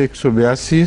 182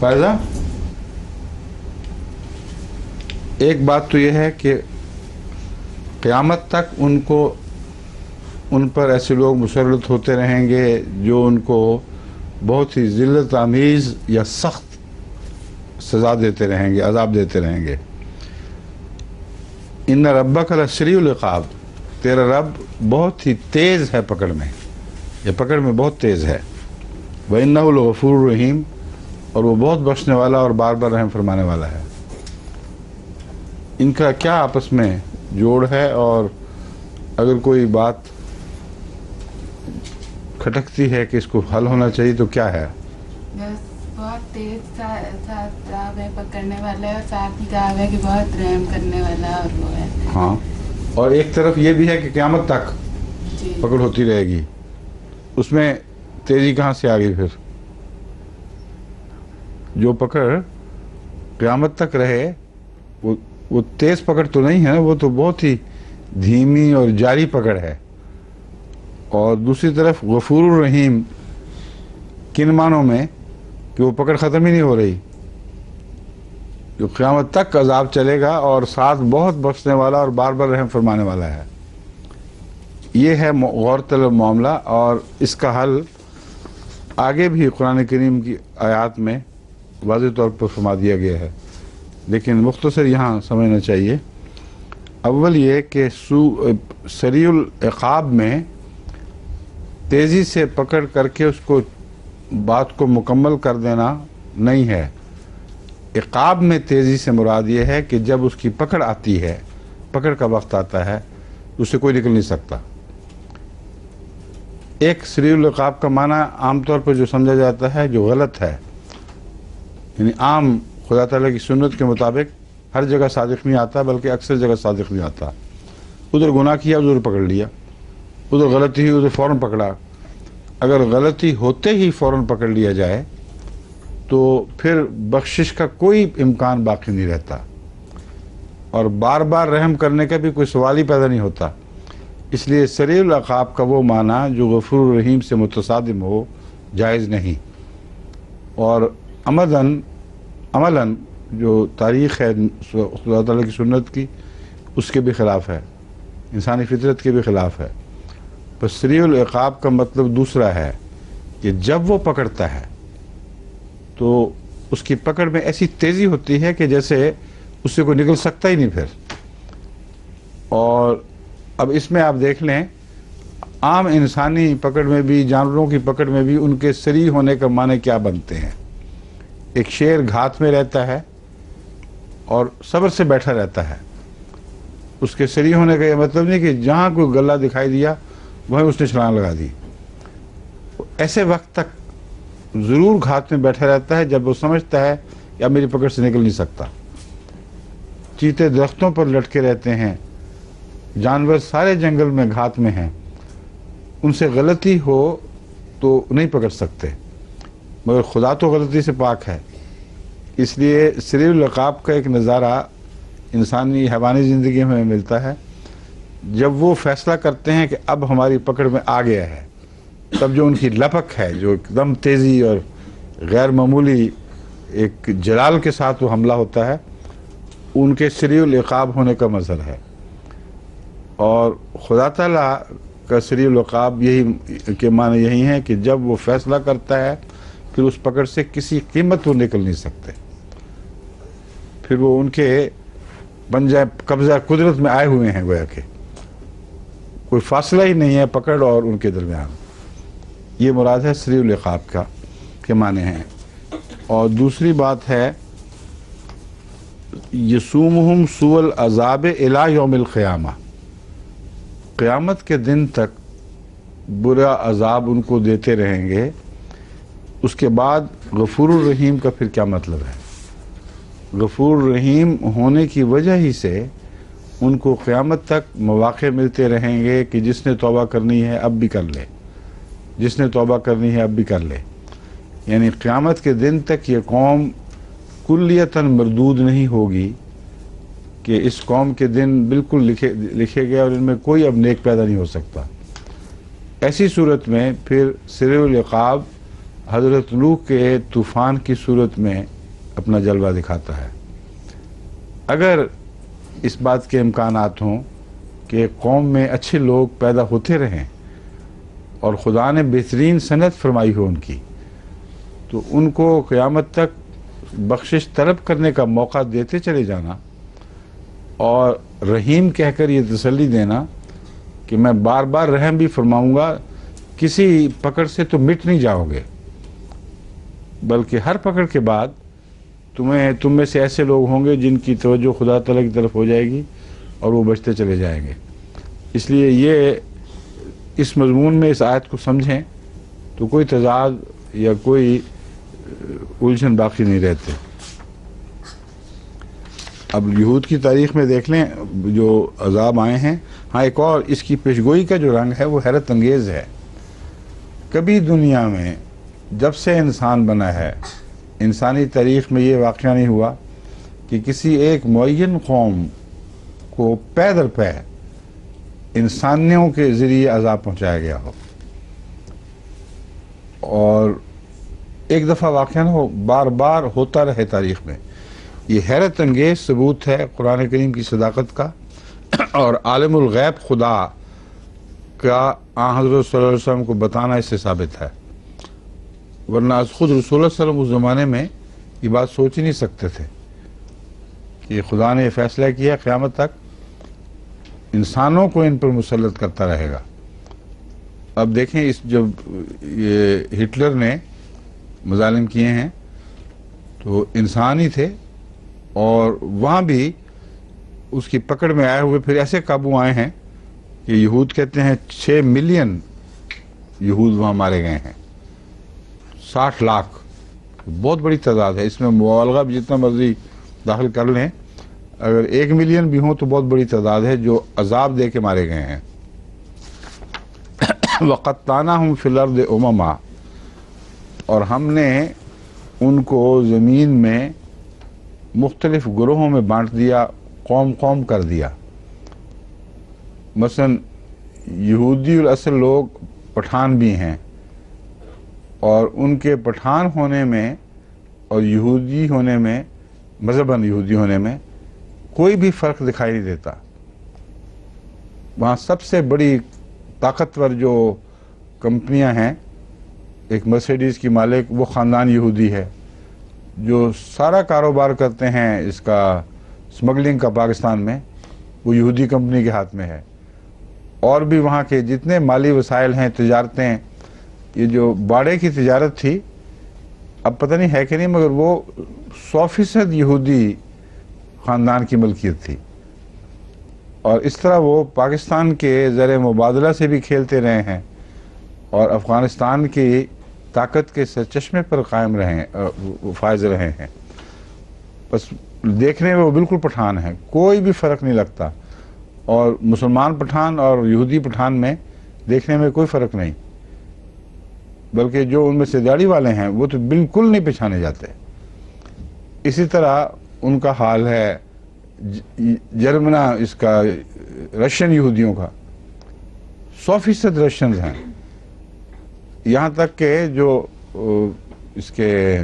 فائدہ ایک بات تو یہ ہے کہ قیامت تک ان پر ایسے لوگ مسلط ہوتے رہیں گے جو ان کو بہت ہی ذلت آمیز یا سخت سزا دیتے رہیں گے، عذاب دیتے رہیں گے۔ ان ربک لسریع العقاب، تیرا رب بہت ہی تیز ہے پکڑ میں، یہ پکڑ میں بہت تیز ہے۔ وَإِنَّهُ لَغَفُورٌ رَحِيمٌ، اور وہ بہت بخشنے والا اور بار بار رحم فرمانے والا ہے۔ ان کا کیا آپس میں جوڑ ہے، اور اگر کوئی بات کھٹکتی ہے کہ اس کو حل ہونا چاہیے تو کیا ہے؟ بس بہت تیز عذاب ہے، پکڑنے والا ہے، اور ساتھ ہی عذاب ہے کہ بہت رحم کرنے والا اور وہ ہے۔ ہاں، اور ایک طرف یہ بھی ہے کہ قیامت تک جی پکڑ ہوتی رہے گی، اس میں تیزی کہاں سے آ گئی پھر؟ جو پکڑ قیامت تک رہے وہ تیز پکڑ تو نہیں ہے نا، وہ تو بہت ہی دھیمی اور جاری پکڑ ہے۔ اور دوسری طرف غفور الرحیم کن معنوں میں کہ وہ پکڑ ختم ہی نہیں ہو رہی، جو قیامت تک عذاب چلے گا، اور ساتھ بہت بخشنے والا اور بار بار رحم فرمانے والا ہے۔ یہ ہے غور طلب معاملہ، اور اس کا حل آگے بھی قرآن کریم کی آیات میں واضح طور پر فرما دیا گیا ہے، لیکن مختصر یہاں سمجھنا چاہیے۔ اول یہ کہ سریع العقاب میں تیزی سے پکڑ کر کے اس کو بات کو مکمل کر دینا نہیں ہے۔ عقاب میں تیزی سے مراد یہ ہے کہ جب اس کی پکڑ آتی ہے، پکڑ کا وقت آتا ہے، اس سے کوئی نکل نہیں سکتا۔ ایک سریع العقاب کا معنی عام طور پر جو سمجھا جاتا ہے جو غلط ہے، یعنی عام خدا تعالیٰ کی سنت کے مطابق ہر جگہ صادق نہیں آتا، بلکہ اکثر جگہ صادق نہیں آتا۔ ادھر گناہ کیا، ادھر پکڑ لیا، ادھر غلطی ہوئی، ادھر فوراً پکڑا۔ اگر غلطی ہوتے ہی فوراً پکڑ لیا جائے تو پھر بخشش کا کوئی امکان باقی نہیں رہتا، اور بار بار رحم کرنے کا بھی کوئی سوال ہی پیدا نہیں ہوتا۔ اس لیے سریع العقاب کا وہ معنی جو غفور الرحیم سے متصادم ہو جائز نہیں، اور عملاً جو تاریخ ہے خدا تعالیٰ کی سنت کی، اس کے بھی خلاف ہے، انسانی فطرت کے بھی خلاف ہے۔ بس سریع العقاب کا مطلب دوسرا ہے کہ جب وہ پکڑتا ہے تو اس کی پکڑ میں ایسی تیزی ہوتی ہے کہ جیسے اس سے کوئی نکل سکتا ہی نہیں پھر۔ اور اب اس میں آپ دیکھ لیں، عام انسانی پکڑ میں بھی، جانوروں کی پکڑ میں بھی ان کے سریع ہونے کا معنی کیا بنتے ہیں۔ ایک شیر گھات میں رہتا ہے اور صبر سے بیٹھا رہتا ہے، اس کے سریع ہونے کا یہ مطلب نہیں کہ جہاں کوئی گلہ دکھائی دیا وہیں اس نے چھلانگ لگا دی۔ ایسے وقت تک ضرور گھات میں بیٹھا رہتا ہے جب وہ سمجھتا ہے کہ اب میری پکڑ سے نکل نہیں سکتا۔ چیتے درختوں پر لٹکے رہتے ہیں، جانور سارے جنگل میں گھات میں ہیں، ان سے غلطی ہو تو نہیں پکڑ سکتے، مگر خدا تو غلطی سے پاک ہے۔ اس لیے سریع العقاب کا ایک نظارہ انسانی حیوانی زندگی میں ملتا ہے۔ جب وہ فیصلہ کرتے ہیں کہ اب ہماری پکڑ میں آ گیا ہے، تب جو ان کی لپک ہے، جو ایک دم تیزی اور غیر معمولی ایک جلال کے ساتھ وہ حملہ ہوتا ہے، ان کے سریع العقاب ہونے کا مظہر ہے۔ اور خدا تعالیٰ کا سریع العقاب یہی کے معنی یہی ہیں کہ جب وہ فیصلہ کرتا ہے پھر اس پکڑ سے کسی قیمت وہ نکل نہیں سکتے، پھر وہ ان کے بن جائے قبضہ قدرت میں آئے ہوئے ہیں، گویا کہ کوئی فاصلہ ہی نہیں ہے پکڑ اور ان کے درمیان۔ یہ مراد ہے سریع العقاب کا کے معنی ہیں۔ اور دوسری بات ہے یسومہم سوء العذاب الی یوم القیامہ، قیامت کے دن تک برا عذاب ان کو دیتے رہیں گے۔ اس کے بعد غفور الرحیم کا پھر کیا مطلب ہے؟ غفور الرحیم ہونے کی وجہ ہی سے ان کو قیامت تک مواقع ملتے رہیں گے کہ جس نے توبہ کرنی ہے اب بھی کر لے، جس نے توبہ کرنی ہے اب بھی کر لے۔ یعنی قیامت کے دن تک یہ قوم کلیتاً مردود نہیں ہوگی کہ اس قوم کے دن بالکل لکھے گئے اور ان میں کوئی اب نیک پیدا نہیں ہو سکتا۔ ایسی صورت میں پھر سریع العقاب حضرت نوح کے طوفان کی صورت میں اپنا جلوہ دکھاتا ہے۔ اگر اس بات کے امکانات ہوں کہ قوم میں اچھے لوگ پیدا ہوتے رہیں اور خدا نے بہترین صنعت فرمائی ہو ان کی، تو ان کو قیامت تک بخشش طلب کرنے کا موقع دیتے چلے جانا اور رحیم کہہ کر یہ تسلی دینا کہ میں بار بار رحم بھی فرماؤں گا، کسی پکڑ سے تو مٹ نہیں جاؤ گے، بلکہ ہر پکڑ کے بعد تم میں سے ایسے لوگ ہوں گے جن کی توجہ خدا تعالیٰ کی طرف ہو جائے گی اور وہ بچتے چلے جائیں گے۔ اس لیے یہ اس مضمون میں اس آیت کو سمجھیں تو کوئی تضاد یا کوئی الجھن باقی نہیں رہتے۔ اب یہود کی تاریخ میں دیکھ لیں جو عذاب آئے ہیں۔ ہاں ایک اور اس کی پیشگوئی کا جو رنگ ہے وہ حیرت انگیز ہے۔ کبھی دنیا میں جب سے انسان بنا ہے، انسانی تاریخ میں یہ واقعہ نہیں ہوا کہ کسی ایک معین قوم کو پے در پے انسانیوں کے ذریعے عذاب پہنچایا گیا ہو، اور ایک دفعہ واقعہ نہ ہو، بار بار ہوتا رہے تاریخ میں۔ یہ حیرت انگیز ثبوت ہے قرآن کریم کی صداقت کا اور عالم الغیب خدا کا آن حضرت صلی اللہ علیہ وسلم کو بتانا اس سے ثابت ہے، ورنہ از خود رسول اللہ صلی اللہ علیہ وسلم اس زمانے میں یہ بات سوچ ہی نہیں سکتے تھے کہ خدا نے یہ فیصلہ کیا قیامت تک انسانوں کو ان پر مسلط کرتا رہے گا۔ اب دیکھیں جب یہ ہٹلر نے مظالم کیے ہیں تو انسان ہی تھے، اور وہاں بھی اس کی پکڑ میں آئے ہوئے پھر ایسے قابو آئے ہیں کہ یہود کہتے ہیں 6 ملین یہود وہاں مارے گئے ہیں، 60 لاکھ، بہت بڑی تعداد ہے۔ اس میں مبالغہ بھی جتنا مرضی داخل کر لیں، اگر 1 ملین بھی ہوں تو بہت بڑی تعداد ہے جو عذاب دے کے مارے گئے ہیں۔ وَقَطَّعْنَاهُمْ فِي الْأَرْضِ أُمَمًا، اور ہم نے ان کو زمین میں مختلف گروہوں میں بانٹ دیا، قوم قوم کر دیا۔ مثلا یہودی الاصل لوگ پٹھان بھی ہیں، اور ان کے پٹھان ہونے میں اور یہودی ہونے میں، مذہباً یہودی ہونے میں کوئی بھی فرق دکھائی نہیں دیتا۔ وہاں سب سے بڑی طاقتور جو کمپنیاں ہیں، ایک مرسیڈیز کی مالک وہ خاندان یہودی ہے، جو سارا کاروبار کرتے ہیں اس کا سمگلنگ کا پاکستان میں، وہ یہودی کمپنی کے ہاتھ میں ہے۔ اور بھی وہاں کے جتنے مالی وسائل ہیں، تجارتیں، یہ جو باڑے کی تجارت تھی، اب پتہ نہیں ہے کہ نہیں، مگر وہ 100% یہودی خاندان کی ملکیت تھی، اور اس طرح وہ پاکستان کے زر مبادلہ سے بھی کھیلتے رہے ہیں اور افغانستان کی طاقت کے سرچشمے پر قائم رہے، فائز رہے ہیں۔ بس دیکھنے میں وہ بالکل پٹھان ہیں، کوئی بھی فرق نہیں لگتا، اور مسلمان پٹھان اور یہودی پٹھان میں دیکھنے میں کوئی فرق نہیں، بلکہ جو ان میں سے دیہڑی والے ہیں وہ تو بالکل نہیں پہچانے جاتے۔ اسی طرح ان کا حال ہے جرمنا، اس کا رشین یہودیوں کا 100% رشینز ہیں، یہاں تک کہ جو اس کے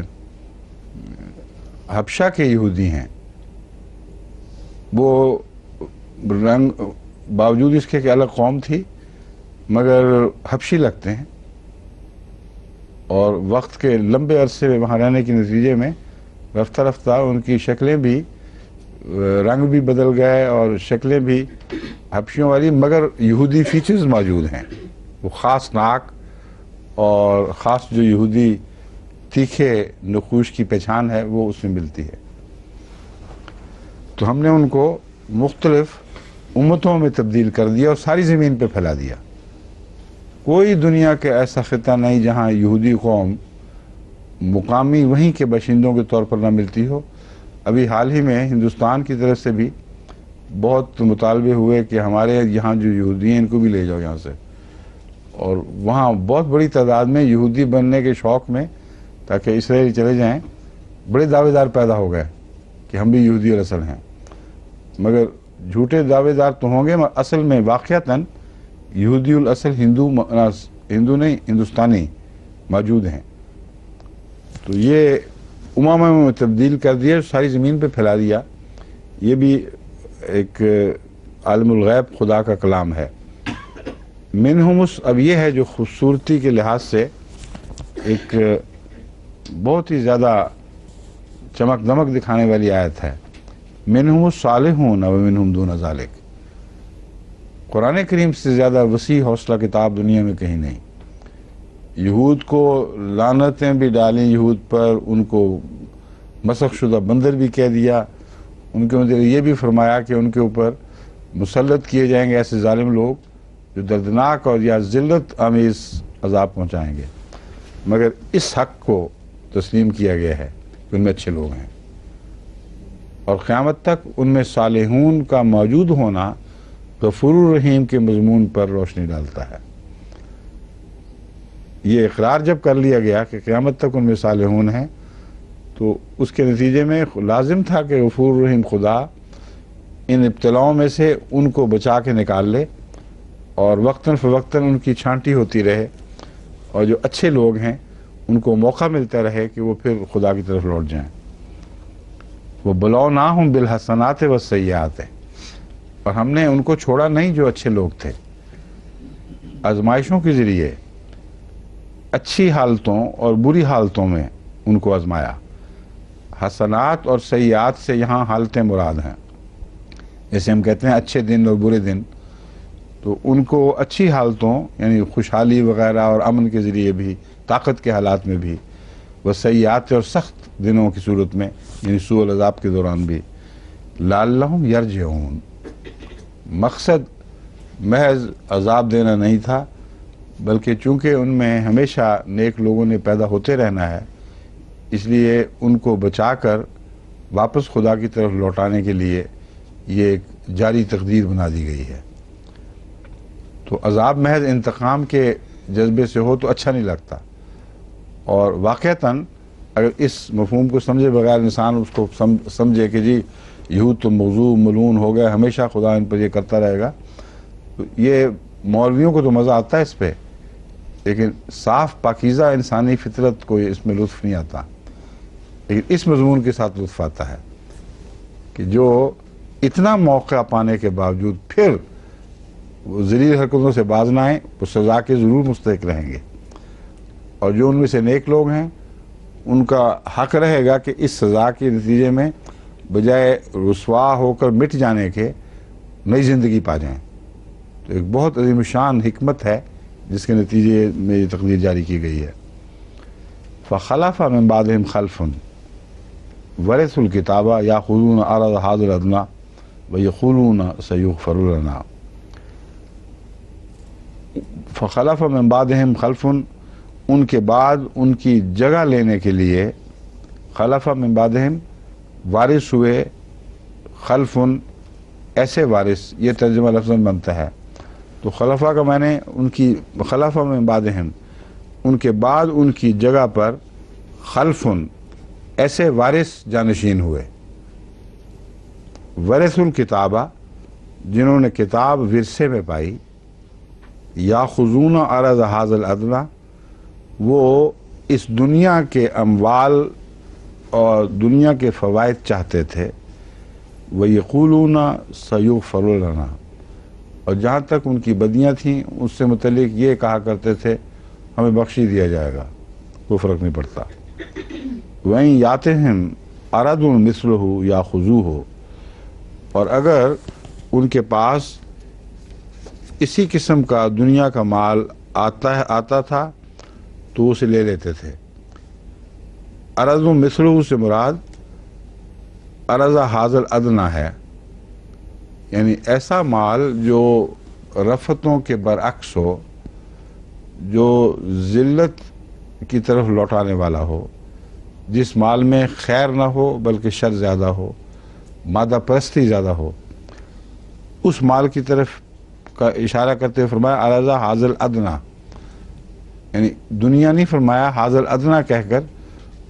حبشہ کے یہودی ہیں وہ رنگ باوجود اس کے کہ الگ قوم تھی مگر حبشی لگتے ہیں، اور وقت کے لمبے عرصے میں وہاں رہنے کے نتیجے میں رفتہ رفتہ ان کی شکلیں بھی، رنگ بھی بدل گئے اور شکلیں بھی حبشیوں والی، مگر یہودی فیچرز موجود ہیں۔ وہ خاص ناک اور خاص جو یہودی تیکھے نقوش کی پہچان ہے وہ اس میں ملتی ہے۔ تو ہم نے ان کو مختلف امتوں میں تبدیل کر دیا اور ساری زمین پہ پھیلا دیا۔ کوئی دنیا کے ایسا خطہ نہیں جہاں یہودی قوم مقامی وہیں کے باشندوں کے طور پر نہ ملتی ہو۔ ابھی حال ہی میں ہندوستان کی طرف سے بھی بہت مطالبے ہوئے کہ ہمارے یہاں جو یہودی ہیں ان کو بھی لے جاؤ یہاں سے، اور وہاں بہت بڑی تعداد میں یہودی بننے کے شوق میں تاکہ اسرائیل چلے جائیں بڑے دعوے دار پیدا ہو گئے کہ ہم بھی یہودی الاصل ہیں، مگر جھوٹے دعوے دار تو ہوں گے، اصل میں واقعتاً یہودی الاصل ہندو نہیں ہندوستانی موجود ہیں، تو یہ امم میں تبدیل کر دیا، ساری زمین پہ پھیلا دیا. یہ بھی ایک عالم الغیب خدا کا کلام ہے. منہم، اب یہ ہے جو خوبصورتی کے لحاظ سے ایک بہت ہی زیادہ چمک دمک دکھانے والی آیت ہے. منہم الصالحون ومنہم دون ذالک. قرآن کریم سے زیادہ وسیع حوصلہ کتاب دنیا میں کہیں نہیں. یہود کو لعنتیں بھی ڈالیں یہود پر، ان کو مسخ شدہ بندر بھی کہہ دیا، ان کے اندر یہ بھی فرمایا کہ ان کے اوپر مسلط کیے جائیں گے ایسے ظالم لوگ جو دردناک اور یا ذلت آمیز عذاب پہنچائیں گے. مگر اس حق کو تسلیم کیا گیا ہے کہ ان میں اچھے لوگ ہیں، اور قیامت تک ان میں صالحون کا موجود ہونا غفور الرحیم کے مضمون پر روشنی ڈالتا ہے. یہ اقرار جب کر لیا گیا کہ قیامت تک ان میں صالحون ہیں، تو اس کے نتیجے میں لازم تھا کہ غفور الرحیم خدا ان ابتلاؤں میں سے ان کو بچا کے نکال لے، اور وقتاً فوقتاً ان کی چھانٹی ہوتی رہے، اور جو اچھے لوگ ہیں ان کو موقع ملتا رہے کہ وہ پھر خدا کی طرف لوٹ جائیں. وہ بلوناہم بالحسنات والسیئات، اور ہم نے ان کو چھوڑا نہیں جو اچھے لوگ تھے. آزمائشوں کے ذریعے اچھی حالتوں اور بری حالتوں میں ان کو آزمایا. حسنات اور سیئات سے یہاں حالتیں مراد ہیں. جیسے ہم کہتے ہیں اچھے دن اور برے دن، تو ان کو اچھی حالتوں یعنی خوشحالی وغیرہ اور امن کے ذریعے بھی، طاقت کے حالات میں بھی، وہ سیئات اور سخت دنوں کی صورت میں یعنی سوء العذاب کے دوران بھی. لعلہم یرجعون، مقصد محض عذاب دینا نہیں تھا، بلکہ چونکہ ان میں ہمیشہ نیک لوگوں نے پیدا ہوتے رہنا ہے، اس لیے ان کو بچا کر واپس خدا کی طرف لوٹانے کے لیے یہ ایک جاری تقدیر بنا دی گئی ہے. تو عذاب محض انتقام کے جذبے سے ہو تو اچھا نہیں لگتا، اور واقعتاً اگر اس مفہوم کو سمجھے بغیر انسان اس کو سمجھے کہ جی یہود تو موضوع ملعون ہو گئے، ہمیشہ خدا ان پر یہ کرتا رہے گا، تو یہ مولویوں کو تو مزہ آتا ہے اس پہ، لیکن صاف پاکیزہ انسانی فطرت کو اس میں لطف نہیں آتا. لیکن اس مضمون کے ساتھ لطف آتا ہے کہ جو اتنا موقع پانے کے باوجود پھر وہ ذلیل حرکتوں سے باز نہ آئیں، وہ سزا کے ضرور مستحق رہیں گے. اور جو ان میں سے نیک لوگ ہیں ان کا حق رہے گا کہ اس سزا کے نتیجے میں بجائے رسوا ہو کر مٹ جانے کے نئی زندگی پا جائیں. تو ایک بہت عظیم شان حکمت ہے جس کے نتیجے میں یہ تقدیر جاری کی گئی ہے. فخلف من بعدهم خلف ورثوا الکتاب یاخذون عرض هذا الادنی ویقولون سیغفر لنا. فخلف من بعدهم خلف، ان کے بعد ان کی جگہ لینے کے لیے، خلف من بعدهم وارث ہوئے، خلف ایسے وارث، یہ ترجمہ لفظاً بنتا ہے. تو خلفہ کا معنی ان کی، خلف من بعدهم ان کے بعد ان کی جگہ پر، خلف ایسے وارث جانشین ہوئے. ورث الکتابہ، جنہوں نے کتاب ورثے میں پائی. یاخذون عرض هذا الادنی، وہ اس دنیا کے اموال اور دنیا کے فوائد چاہتے تھے. وَيَقُولُونَ سَيُغْفَرُ لَنَا، اور جہاں تک ان کی بدیاں تھیں اس سے متعلق یہ کہا کرتے تھے ہمیں بخشی دیا جائے گا، کوئی فرق نہیں پڑتا. وَإِن يَأْتِهِمْ عَرَضٌ مِثْلُهُ يَأْخُذُوهُ، اور اگر ان کے پاس اسی قسم کا دنیا کا مال آتا تھا تو اسے لے لیتے تھے. عرض مثلہ سے مراد عرض حاضر ادنا ہے، یعنی ایسا مال جو رفتوں کے برعکس ہو، جو ذلت کی طرف لوٹانے والا ہو، جس مال میں خیر نہ ہو بلکہ شر زیادہ ہو، مادہ پرستی زیادہ ہو، اس مال کی طرف کا اشارہ کرتے ہوئے فرمایا عرض حاضر ادنا، یعنی دنیا نہیں فرمایا، حاضر ادنا کہہ کر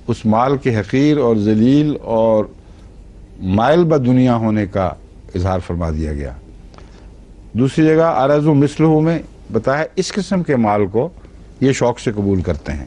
اس مال کے حقیر اور ذلیل اور مائل بہ دنیا ہونے کا اظہار فرما دیا گیا. دوسری جگہ عرض مثلہ میں بتایا اس قسم کے مال کو یہ شوق سے قبول کرتے ہیں.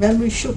when we shook,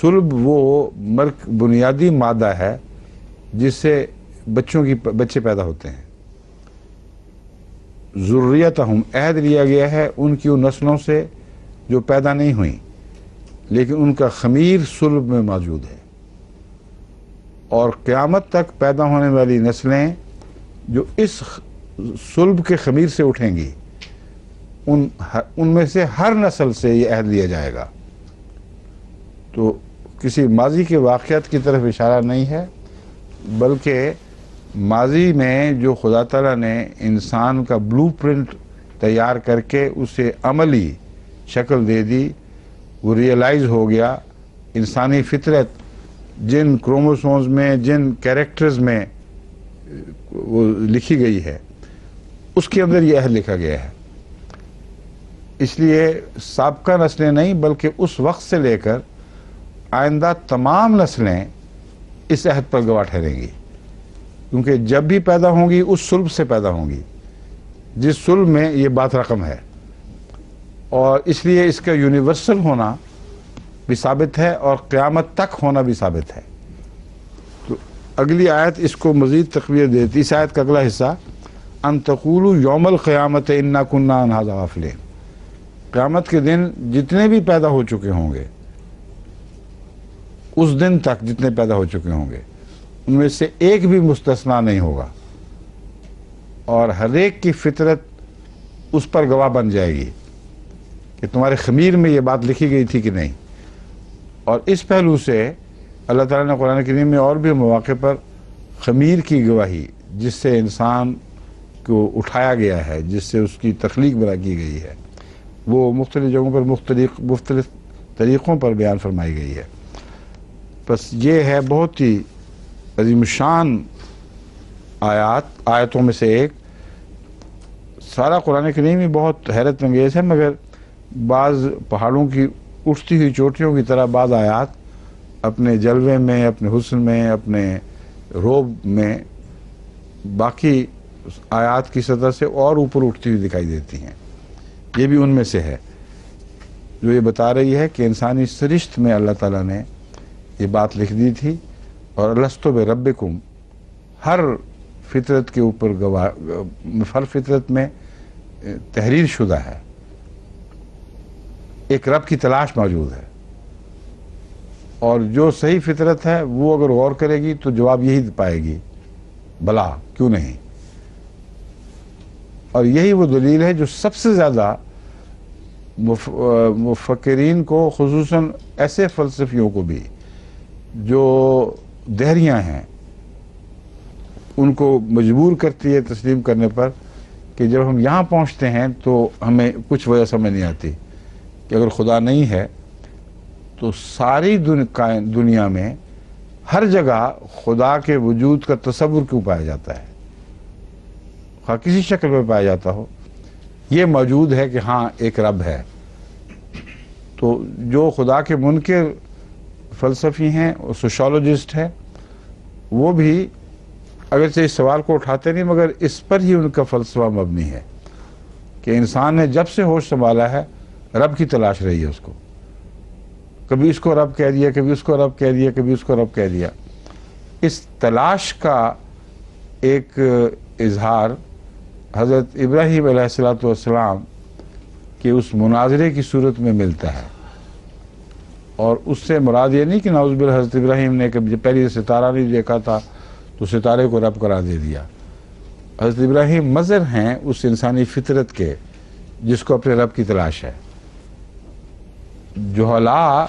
صلب وہ بنیادی مادہ ہے جس سے بچے پیدا ہوتے ہیں. ذریتہم عہد لیا گیا ہے ان کی ان نسلوں سے جو پیدا نہیں ہوئیں لیکن ان کا خمیر صلب میں موجود ہے. اور قیامت تک پیدا ہونے والی نسلیں جو اس صلب کے خمیر سے اٹھیں گی ان میں سے ہر نسل سے یہ عہد لیا جائے گا. تو کسی ماضی کے واقعات کی طرف اشارہ نہیں ہے بلکہ ماضی میں جو خدا تعالیٰ نے انسان کا بلو پرنٹ تیار کر کے اسے عملی شکل دے دی، وہ ریئلائز ہو گیا. انسانی فطرت جن کروموسومز میں جن کیریکٹرز میں وہ لکھی گئی ہے اس کے اندر یہ عہد لکھا گیا ہے. اس لیے سابقہ نسلیں نہیں بلکہ اس وقت سے لے کر آئندہ تمام نسلیں اس عہد پر گواہ ٹھہریں گی، کیونکہ جب بھی پیدا ہوں گی اس صلب سے پیدا ہوں گی جس صلب میں یہ بات رقم ہے. اور اس لیے اس کا یونیورسل ہونا بھی ثابت ہے اور قیامت تک ہونا بھی ثابت ہے. تو اگلی آیت اس کو مزید تقویت دیتی. اس آیت کا اگلا حصہ ان تقولوا یوم القیامت انا کنا عن ھذا غافلین. قیامت کے دن جتنے بھی پیدا ہو چکے ہوں گے، اس دن تک جتنے پیدا ہو چکے ہوں گے ان میں سے ایک بھی مستثنا نہیں ہوگا اور ہر ایک کی فطرت اس پر گواہ بن جائے گی کہ تمہارے خمیر میں یہ بات لکھی گئی تھی کہ نہیں. اور اس پہلو سے اللہ تعالیٰ نے قرآن کریم میں اور بھی مواقع پر خمیر کی گواہی جس سے انسان کو اٹھایا گیا ہے، جس سے اس کی تخلیق بنا کی گئی ہے، وہ مختلف جگہوں پر مختلف طریقوں پر بیان فرمائی گئی ہے. بس یہ ہے بہت ہی عظیم شان آیتوں میں سے ایک. سارا قرآن کریم ہی بہت حیرت انگیز ہے مگر بعض پہاڑوں کی اٹھتی ہوئی چوٹیوں کی طرح بعض آیات اپنے جلوے میں، اپنے حسن میں، اپنے روب میں باقی آیات کی سطح سے اور اوپر اٹھتی ہوئی دکھائی دیتی ہیں. یہ بھی ان میں سے ہے جو یہ بتا رہی ہے کہ انسانی سرشت میں اللہ تعالیٰ نے یہ بات لکھ دی تھی اور الستو بربکم ہر فطرت کے اوپر ہر فطرت میں تحریر شدہ ہے. ایک رب کی تلاش موجود ہے اور جو صحیح فطرت ہے وہ اگر غور کرے گی تو جواب یہی پائے گی، بلا کیوں نہیں. اور یہی وہ دلیل ہے جو سب سے زیادہ مفکرین کو، خصوصاً ایسے فلسفیوں کو بھی جو دہریاں ہیں، ان کو مجبور کرتی ہے تسلیم کرنے پر کہ جب ہم یہاں پہنچتے ہیں تو ہمیں کچھ وجہ سمجھ نہیں آتی کہ اگر خدا نہیں ہے تو ساری دنیا میں ہر جگہ خدا کے وجود کا تصور کیوں پایا جاتا ہے، خواہ کسی شکل میں پایا جاتا ہو. یہ موجود ہے کہ ہاں ایک رب ہے. تو جو خدا کے منکر فلسفی ہیں اور سوشالوجسٹ ہیں وہ بھی اگرچہ اس سوال کو اٹھاتے نہیں مگر اس پر ہی ان کا فلسفہ مبنی ہے کہ انسان نے جب سے ہوش سنبھالا ہے رب کی تلاش رہی ہے. اس کو کبھی اس کو رب کہہ دیا، کبھی اس کو رب کہہ دیا، کبھی اس کو رب کہہ دیا. اس تلاش کا ایک اظہار حضرت ابراہیم علیہ السلام کے اس مناظرے کی صورت میں ملتا ہے. اور اس سے مراد یہ نہیں کہ نعوذ باللہ حضرت ابراہیم نے کبھی پہلی ستارہ نہیں دیکھا تھا تو ستارے کو رب قرار دے دیا. حضرت ابراہیم مظہر ہیں اس انسانی فطرت کے جس کو اپنے رب کی تلاش ہے. جہلا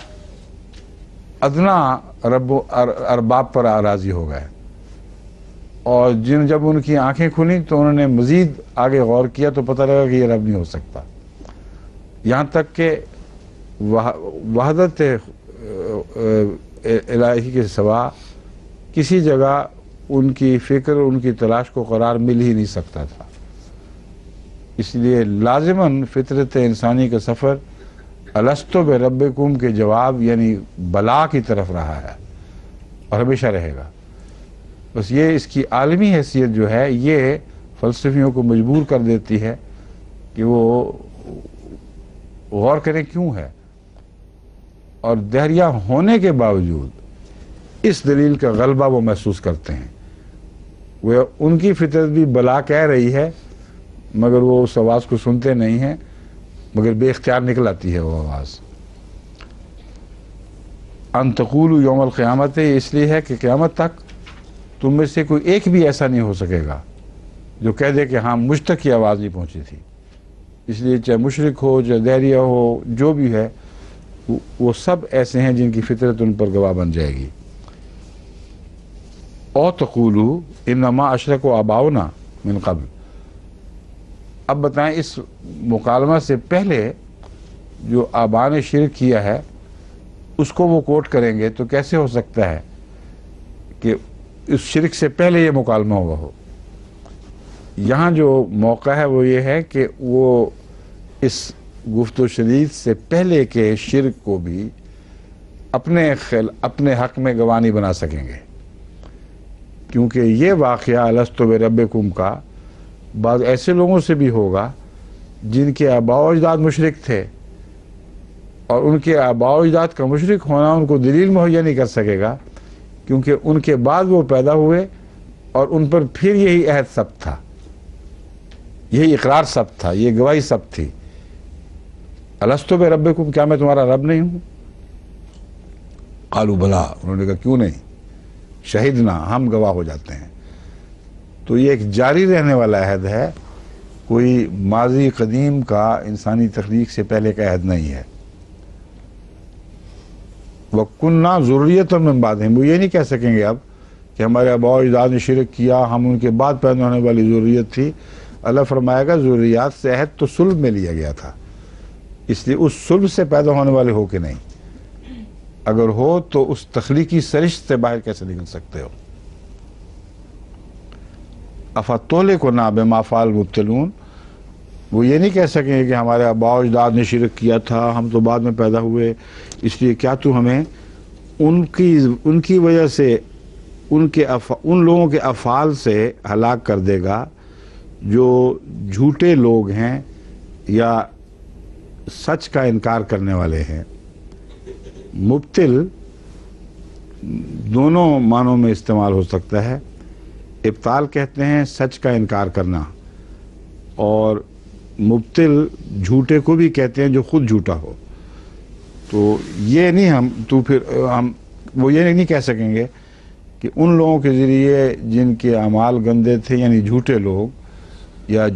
ادنا رب ارباب پر راضی ہو گئے اور جب ان کی آنکھیں کھلیں تو انہوں نے مزید آگے غور کیا تو پتہ لگا کہ یہ رب نہیں ہو سکتا. یہاں تک کہ وحدت الہی کے سوا کسی جگہ ان کی فکر، ان کی تلاش کو قرار مل ہی نہیں سکتا تھا. اس لیے لازماً فطرت انسانی کا سفر الستو بربکم کے جواب یعنی بلا کی طرف رہا ہے اور ہمیشہ رہے گا. بس یہ اس کی عالمی حیثیت جو ہے یہ فلسفیوں کو مجبور کر دیتی ہے کہ وہ غور کریں کیوں ہے اور دہریہ ہونے کے باوجود اس دلیل کا غلبہ وہ محسوس کرتے ہیں. وہ ان کی فطرت بھی بلا کہہ رہی ہے مگر وہ اس آواز کو سنتے نہیں ہیں، مگر بے اختیار نکل آتی ہے وہ آواز. ان تقولوا یوم القیامت اس لیے ہے کہ قیامت تک تم میں سے کوئی ایک بھی ایسا نہیں ہو سکے گا جو کہہ دے کہ ہاں مجھ تک کی آواز نہیں پہنچی تھی. اس لیے چاہے مشرک ہو چاہے دہریہ ہو جو بھی ہے وہ سب ایسے ہیں جن کی فطرت ان پر گواہ بن جائے گی. او تقولوا انما اشرکوا آباؤنا من قبل. اب بتائیں اس مکالمہ سے پہلے جو آبا نے شرک کیا ہے اس کو وہ کوٹ کریں گے تو کیسے ہو سکتا ہے کہ اس شرک سے پہلے یہ مکالمہ ہوا ہو. یہاں جو موقع ہے وہ یہ ہے کہ وہ اس گفت و شنید سے پہلے کے شرک کو بھی اپنے حق میں گواہ نہیں بنا سکیں گے، کیونکہ یہ واقعہ الست بربکم کا بعض ایسے لوگوں سے بھی ہوگا جن کے آباء و اجداد مشرک تھے، اور ان کے آباء و اجداد کا مشرک ہونا ان کو دلیل مہیا نہیں کر سکے گا، کیونکہ ان کے بعد وہ پیدا ہوئے اور ان پر پھر یہی عہد ثبت تھا، یہی اقرار ثبت تھا، یہ گواہی ثبت تھی. الست بربکم، کیا میں تمہارا رب نہیں ہوں؟ قالوا بلا، انہوں نے کہا کیوں نہیں، شہدنا، ہم گواہ ہو جاتے ہیں. تو یہ ایک جاری رہنے والا عہد ہے، کوئی ماضی قدیم کا انسانی تخلیق سے پہلے کا عہد نہیں ہے. وَكُنَّا ذُرِّيَّةً مِّن بَعْدِهِمْ، وہ یہ نہیں کہہ سکیں گے اب کہ ہمارے آباء و اجداد نے شرک کیا، ہم ان کے بعد پیدا ہونے والی ذریت تھی. اللہ فرمائے گا ذریات سے عہد تو صلب میں لیا گیا تھا، اس لیے اس صلب سے پیدا ہونے والے ہو کہ نہیں. اگر ہو تو اس تخلیقی سرشت سے باہر کیسے نکل سکتے ہو؟ أَفَتُهْلِكُنَا بِمَا فَعَلَ الْمُبْطِلُونَ، وہ یہ نہیں کہہ سکیں گے کہ ہمارے آباء و اجداد نے شرک کیا تھا، ہم تو بعد میں پیدا ہوئے، اس لیے کیا تو ہمیں ان کی وجہ سے ان لوگوں کے افعال سے ہلاک کر دے گا جو جھوٹے لوگ ہیں یا سچ کا انکار کرنے والے ہیں. مبتل دونوں معنوں میں استعمال ہو سکتا ہے. ابطال کہتے ہیں سچ کا انکار کرنا، اور مبتل جھوٹے کو بھی کہتے ہیں جو خود جھوٹا ہو. تو یہ نہیں وہ یہ نہیں کہہ سکیں گے کہ ان لوگوں کے ذریعے جن کے اعمال گندے تھے، یعنی جھوٹے لوگ یا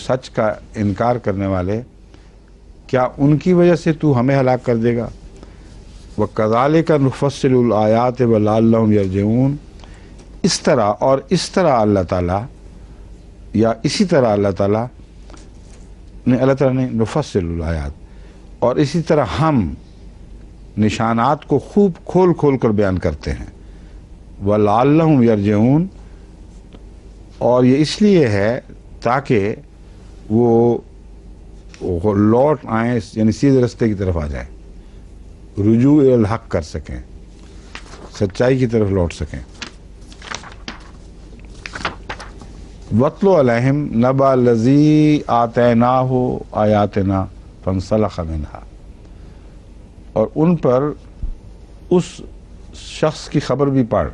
سچ کا انکار کرنے والے، کیا ان کی وجہ سے تو ہمیں ہلاک کر دے گا. وَكَذَلِكَ نُفَصِّلُ الْآيَاتِ وَلَعَلَّهُمْ يَرْجِعُونَ. اس طرح اللہ تعالیٰ، یا اسی طرح اللہ تعالیٰ نے نفصل الآیات، اور اسی طرح ہم نشانات کو خوب کھول کھول کر بیان کرتے ہیں. وَلَعَلَّهُمْ يَرْجِعُونَ، اور یہ اس لیے ہے تاکہ وہ لوٹ آئیں، یعنی سیدھے رستے کی طرف آ جائیں، رجوع الحق کر سکیں، سچائی کی طرف لوٹ سکیں. وَاتْلُ عَلَيْهِمْ نَبَأَ الَّذِي آتَيْنَاهُ آيَاتِنَا فَانْسَلَخَ مِنْهَا، اور ان پر اس شخص کی خبر بھی پڑھ،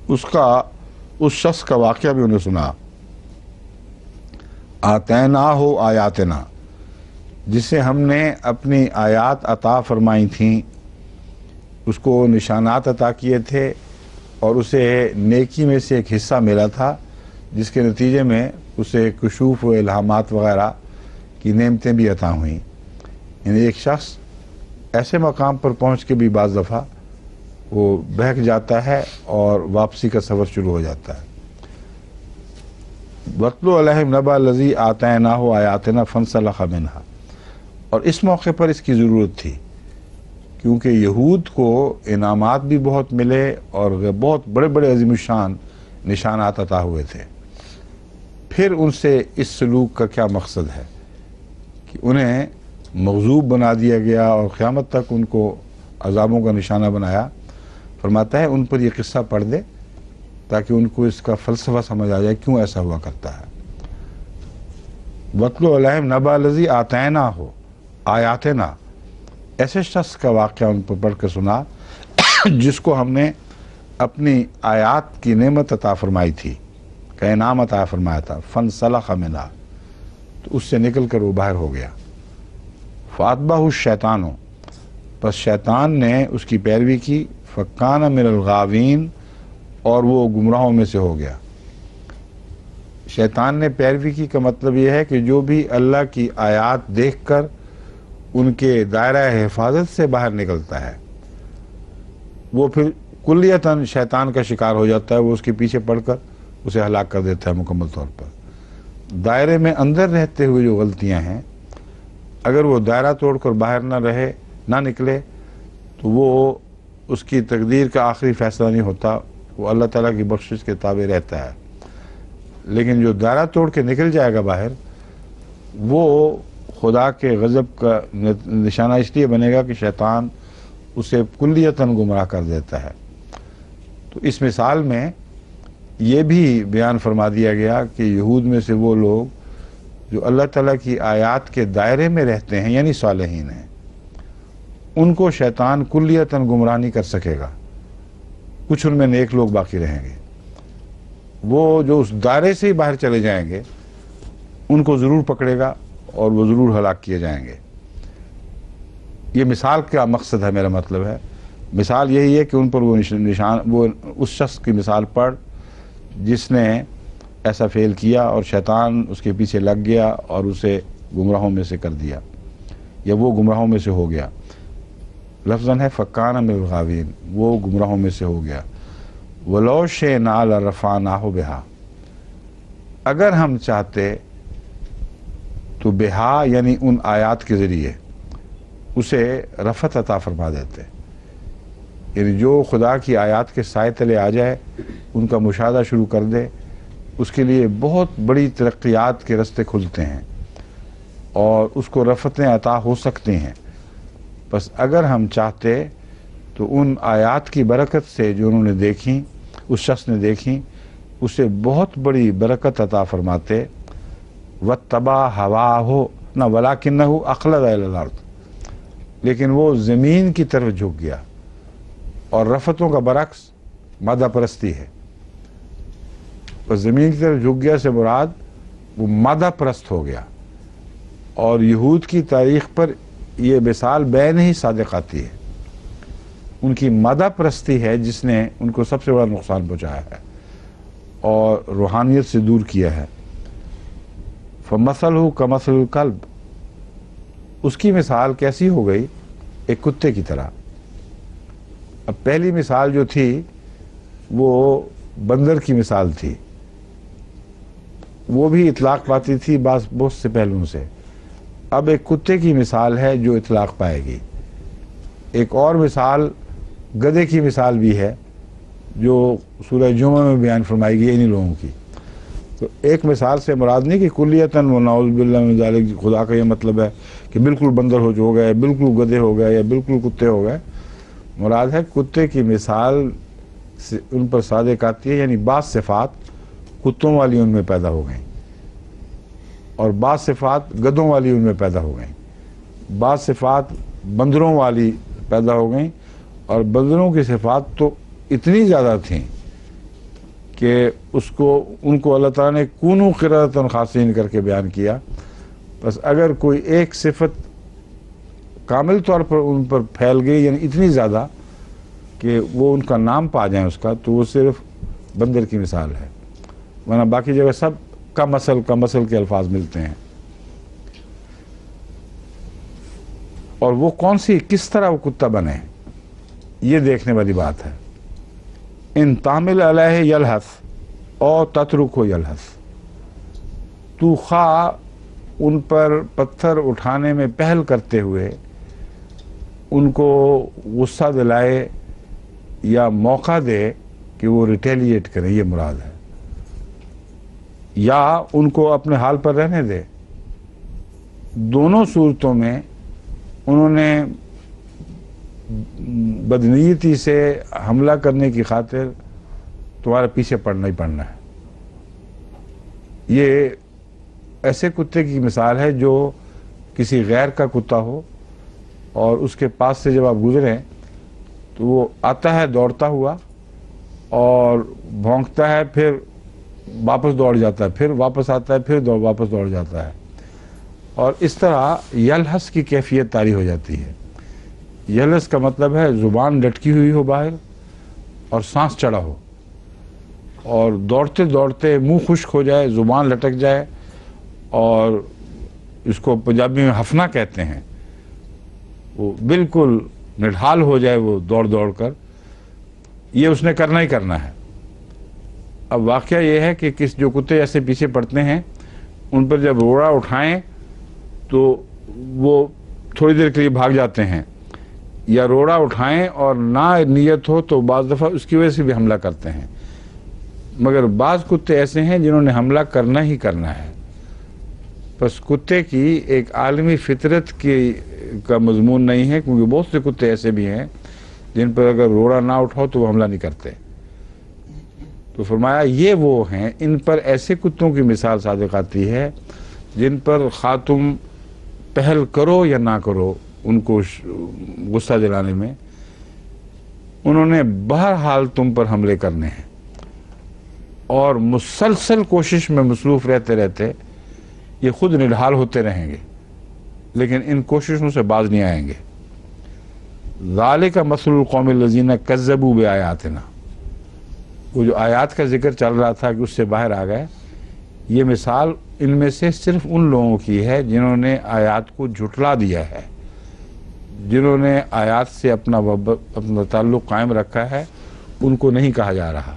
اس شخص کا واقعہ بھی انہیں سنا. آتَيْنَاهُ آيَاتِنَا، جسے ہم نے اپنی آیات عطا فرمائی تھیں، اس کو نشانات عطا کیے تھے، اور اسے نیکی میں سے ایک حصہ ملا تھا جس کے نتیجے میں اسے کشوف و الہامات وغیرہ کی نعمتیں بھی عطا ہوئیں. یعنی ایک شخص ایسے مقام پر پہنچ کے بھی بعض دفعہ وہ بہک جاتا ہے اور واپسی کا سفر شروع ہو جاتا ہے. وَاتْلُ عَلَيْهِمْ نَبَأَ الَّذِي آتَيْنَاهُ آيَاتِنَا فَانْسَلَخَ مِنْهَا. اور اس موقع پر اس کی ضرورت تھی، کیونکہ یہود کو انعامات بھی بہت ملے اور بہت بڑے بڑے عظیم الشان نشانات عطا ہوئے تھے. پھر ان سے اس سلوک کا کیا مقصد ہے کہ انہیں مغضوب بنا دیا گیا اور قیامت تک ان کو عذابوں کا نشانہ بنایا. فرماتا ہے ان پر یہ قصہ پڑھ دے تاکہ ان کو اس کا فلسفہ سمجھ آ جائے کیوں ایسا ہوا کرتا ہے. وَاتْلُ عَلَيْهِمْ نَبَأَ الَّذِي آتَيْنَاهُ آیاتنا، ایسے شخص کا واقعہ ان پر پڑھ کر سنا جس کو ہم نے اپنی آیات کی نعمت عطا فرمائی تھی، کا انعام عطا فرمایا تھا، فانسلخ منھا، تو اس سے نکل کر وہ باہر ہو گیا، فاتبعہ الشیطان، پس شیطان نے اس کی پیروی کی، فکان من الغاوین، اور وہ گمراہوں میں سے ہو گیا۔ شیطان نے پیروی کی کا مطلب یہ ہے کہ جو بھی اللہ کی آیات دیکھ کر ان کے دائرہ حفاظت سے باہر نکلتا ہے وہ پھر کلیتاً شیطان کا شکار ہو جاتا ہے، وہ اس کے پیچھے پڑ کر اسے ہلاک کر دیتا ہے مکمل طور پر۔ دائرے میں اندر رہتے ہوئے جو غلطیاں ہیں، اگر وہ دائرہ توڑ کر باہر نہ نکلے تو وہ اس کی تقدیر کا آخری فیصلہ نہیں ہوتا، وہ اللہ تعالیٰ کی بخشش کے تابع رہتا ہے۔ لیکن جو دائرہ توڑ کے نکل جائے گا باہر، وہ خدا کے غضب کا نشانہ اس لیے بنے گا کہ شیطان اسے کلیتاً گمراہ کر دیتا ہے۔ تو اس مثال میں یہ بھی بیان فرما دیا گیا کہ یہود میں سے وہ لوگ جو اللہ تعالیٰ کی آیات کے دائرے میں رہتے ہیں، یعنی صالحین ہیں، ان کو شیطان کلیتاً گمراہ نہیں کر سکے گا، کچھ ان میں نیک لوگ باقی رہیں گے۔ وہ جو اس دائرے سے ہی باہر چلے جائیں گے ان کو ضرور پکڑے گا اور وہ ضرور ہلاک کیے جائیں گے۔ یہ مثال کا مقصد ہے، میرا مطلب ہے مثال یہی ہے کہ ان پر وہ نشان، وہ اس شخص کی مثال پڑھ جس نے ایسا فعل کیا اور شیطان اس کے پیچھے لگ گیا اور اسے گمراہوں میں سے کر دیا، یا وہ گمراہوں میں سے ہو گیا۔ لفظاً ہے فکان من الغاوین، وہ گمراہوں میں سے ہو گیا۔ وَلَوْ شِئْنَا لَرَفَعْنَاهُ بِهَا، اگر ہم چاہتے تو بہا یعنی ان آیات کے ذریعے اسے رفعت عطا فرما دیتے، یعنی جو خدا کی آیات کے سائے تلے آ جائے، ان کا مشاہدہ شروع کر دے، اس کے لیے بہت بڑی ترقیات کے رستے کھلتے ہیں اور اس کو رفعتیں عطا ہو سکتی ہیں۔ بس اگر ہم چاہتے تو ان آیات کی برکت سے جو انہوں نے دیکھیں، اس شخص نے دیکھیں، اسے بہت بڑی برکت عطا فرماتے۔ وَاتَّبَعَ هَوَاهُ، نہ وَلَٰكِنَّهُ أَخْلَدَ إِلَى الْأَرْضِ، لیکن وہ زمین کی طرف جھک گیا، اور رفعتوں کا برعکس مادہ پرستی ہے۔ اور زمین کی طرف جھک گیا سے مراد وہ مادہ پرست ہو گیا، اور یہود کی تاریخ پر یہ مثال بین ہی صادق آتی ہے۔ ان کی مادہ پرستی ہے جس نے ان کو سب سے بڑا نقصان پہنچایا ہے اور روحانیت سے دور کیا ہے۔ فَمَثَلُهُ كَمَثَلِ الْكَلْبِ، اس کی مثال کیسی ہو گئی؟ ایک کتے کی طرح۔ اب پہلی مثال جو تھی وہ بندر کی مثال تھی، وہ بھی اطلاق پاتی تھی بہت سے پہلوؤں سے۔ اب ایک کتے کی مثال ہے جو اطلاق پائے گی۔ ایک اور مثال گدھے کی مثال بھی ہے جو سورہ جمعہ میں بیان فرمائی گئی انہی لوگوں کی۔ تو ایک مثال سے مراد نہیں کہ کلیتاً ونعوذ باللہ من ذالک، خدا کا یہ مطلب ہے کہ بالکل بندر ہو گئے، بالکل گدھے ہو گئے یا بالکل کتے ہو گئے۔ مراد ہے کتے کی مثال سے ان پر صادق آتی ہے، یعنی بعض صفات کتوں والی ان میں پیدا ہو گئیں، اور بعض صفات گدھوں والی ان میں پیدا ہو گئیں، بعض صفات بندروں والی پیدا ہو گئیں، اور بندروں کی صفات تو اتنی زیادہ تھیں کہ ان کو اللہ تعالیٰ نے کونوا قردۃ خاسئین کر کے بیان کیا۔ بس اگر کوئی ایک صفت کامل طور پر ان پر پھیل گئی، یعنی اتنی زیادہ کہ وہ ان کا نام پا جائیں اس کا، تو وہ صرف بندر کی مثال ہے، ورنہ باقی جگہ سب کا مسل کے الفاظ ملتے ہیں۔ اور وہ کون سی، کس طرح وہ کتا بنے، یہ دیکھنے والی بات ہے۔ ان تعمل علیہ یلہث او تترکہ یلہث، تو خواہ ان پر پتھر اٹھانے میں پہل کرتے ہوئے ان کو غصہ دلائے یا موقع دے کہ وہ ریٹیلیٹ کریں، یہ مراد ہے، یا ان کو اپنے حال پر رہنے دے۔ دونوں صورتوں میں انہوں نے بدنیتی سے حملہ کرنے کی خاطر تمہارے پیچھے پڑنا ہی پڑنا ہے۔ یہ ایسے کتے کی مثال ہے جو کسی غیر کا کتا ہو اور اس کے پاس سے جب آپ گزریں تو وہ آتا ہے دوڑتا ہوا اور بھونکتا ہے، پھر واپس دوڑ جاتا ہے، پھر واپس آتا ہے، پھر واپس دوڑ جاتا ہے، اور اس طرح یلحس کی کیفیت طاری ہو جاتی ہے۔ یلحس کا مطلب ہے زبان لٹکی ہوئی ہو باہر اور سانس چڑھا ہو، اور دوڑتے دوڑتے منہ خشک ہو جائے، زبان لٹک جائے، اور اس کو پنجابی میں ہفنا کہتے ہیں، وہ بالکل نڈھال ہو جائے وہ دوڑ دوڑ کر، یہ اس نے کرنا ہی کرنا ہے۔ اب واقعہ یہ ہے کہ جو کتے ایسے پیچھے پڑتے ہیں ان پر جب روڑا اٹھائیں تو وہ تھوڑی دیر کے لیے بھاگ جاتے ہیں، یا روڑا اٹھائیں اور نہ نیت ہو تو بعض دفعہ اس کی وجہ سے بھی حملہ کرتے ہیں، مگر بعض کتے ایسے ہیں جنہوں نے حملہ کرنا ہی کرنا ہے۔ بس کتے کی ایک عالمی فطرت کا مضمون نہیں ہے، کیونکہ بہت سے کتے ایسے بھی ہیں جن پر اگر روڑا نہ اٹھاؤ تو وہ حملہ نہیں کرتے۔ تو فرمایا یہ وہ ہیں، ان پر ایسے کتوں کی مثال صادق آتی ہے جن پر خواہ تم پہل کرو یا نہ کرو ان کو غصہ دلانے میں، انہوں نے بہرحال تم پر حملے کرنے ہیں، اور مسلسل کوشش میں مصروف رہتے رہتے یہ خود نڈھال ہوتے رہیں گے، لیکن ان کوششوں سے باز نہیں آئیں گے۔ ذالک مثل القوم الذین کذبوا بآیاتنا، وہ جو آیات کا ذکر چل رہا تھا کہ اس سے باہر آ گئے، یہ مثال ان میں سے صرف ان لوگوں کی ہے جنہوں نے آیات کو جھٹلا دیا ہے، جنہوں نے آیات سے اپنا تعلق قائم رکھا ہے، ان کو نہیں کہا جا رہا۔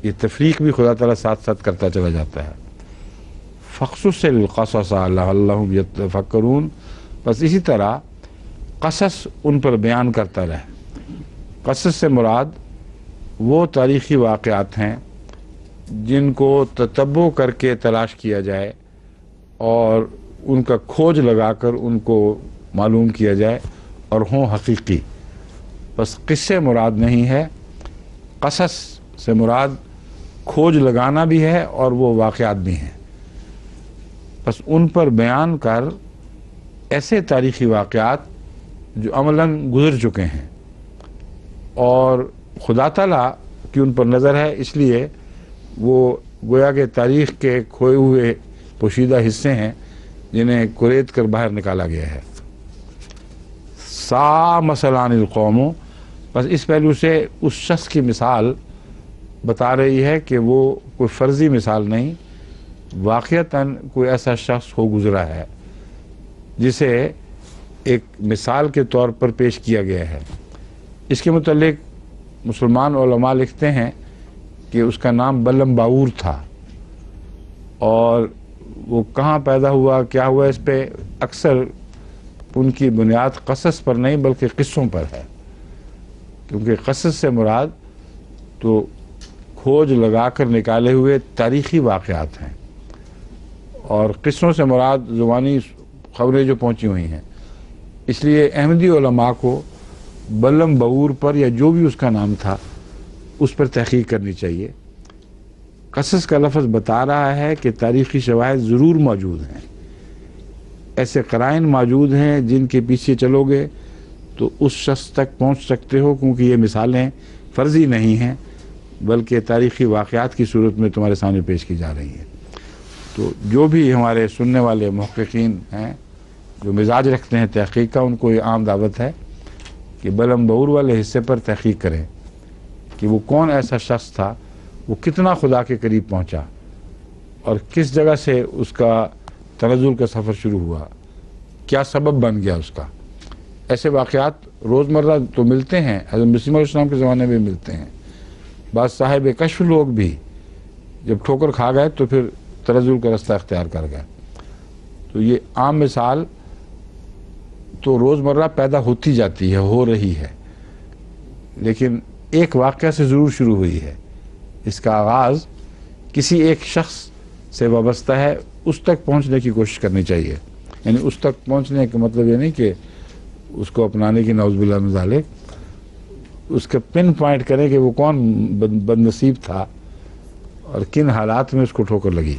یہ تفریق بھی خدا تعالیٰ ساتھ ساتھ کرتا چلا جاتا ہے۔ فقصص القصص لعلہم یتفکرون، بس اسی طرح قصص ان پر بیان کرتا رہے۔ قصص سے مراد وہ تاریخی واقعات ہیں جن کو تتبع کر کے تلاش کیا جائے اور ان کا کھوج لگا کر ان کو معلوم کیا جائے اور ہوں حقیقی۔ بس قصے مراد نہیں ہے، قصص سے مراد کھوج لگانا بھی ہے اور وہ واقعات بھی ہیں۔ بس ان پر بیان کر ایسے تاریخی واقعات جو عملاً گزر چکے ہیں، اور خدا تعالیٰ کی ان پر نظر ہے، اس لیے وہ گویا کہ تاریخ کے کھوئے ہوئے پوشیدہ حصے ہیں جنہیں کریت کر باہر نکالا گیا ہے۔ سا مثلاً القوم، بس اس پہلو سے اس شخص کی مثال بتا رہی ہے کہ وہ کوئی فرضی مثال نہیں، واقعتاً کوئی ایسا شخص ہو گزرا ہے جسے ایک مثال کے طور پر پیش کیا گیا ہے۔ اس کے متعلق مسلمان علماء لکھتے ہیں کہ اس کا نام بلم باور تھا، اور وہ کہاں پیدا ہوا، کیا ہوا، اس پہ اکثر ان کی بنیاد قصص پر نہیں بلکہ قصوں پر ہے، کیونکہ قصص سے مراد تو کھوج لگا کر نکالے ہوئے تاریخی واقعات ہیں، اور قصوں سے مراد زبانی خبریں جو پہنچی ہوئی ہیں۔ اس لیے احمدی علماء کو بلم باور پر یا جو بھی اس کا نام تھا اس پر تحقیق کرنی چاہیے۔ قصص کا لفظ بتا رہا ہے کہ تاریخی شواہد ضرور موجود ہیں، ایسے قرائن موجود ہیں جن کے پیچھے چلو گے تو اس شخص تک پہنچ سکتے ہو، کیونکہ یہ مثالیں فرضی نہیں ہیں بلکہ تاریخی واقعات کی صورت میں تمہارے سامنے پیش کی جا رہی ہیں۔ تو جو بھی ہمارے سننے والے محققین ہیں جو مزاج رکھتے ہیں تحقیق کا، ان کو یہ عام دعوت ہے کہ بلم باور والے حصے پر تحقیق کریں کہ وہ کون ایسا شخص تھا، وہ کتنا خدا کے قریب پہنچا، اور کس جگہ سے اس کا تنزل کا سفر شروع ہوا، کیا سبب بن گیا اس کا۔ ایسے واقعات روزمرہ تو ملتے ہیں، حضرت مسیح علیہ السلام کے زمانے میں ملتے ہیں۔ بعض صاحب کشف لوگ بھی جب ٹھوکر کھا گئے تو پھر تنزل کا رستہ اختیار کر گئے۔ تو یہ عام مثال تو روزمرہ پیدا ہوتی جاتی ہے، ہو رہی ہے، لیکن ایک واقعہ سے ضرور شروع ہوئی ہے۔ اس کا آغاز کسی ایک شخص سے وابستہ ہے، اس تک پہنچنے کی کوشش کرنی چاہیے۔ یعنی اس تک پہنچنے کا مطلب یہ نہیں کہ اس کو اپنانے کی نعوذ باللہ من ذالک، اس کا پن پوائنٹ کریں کہ وہ کون بد نصیب تھا اور کن حالات میں اس کو ٹھوکر لگی۔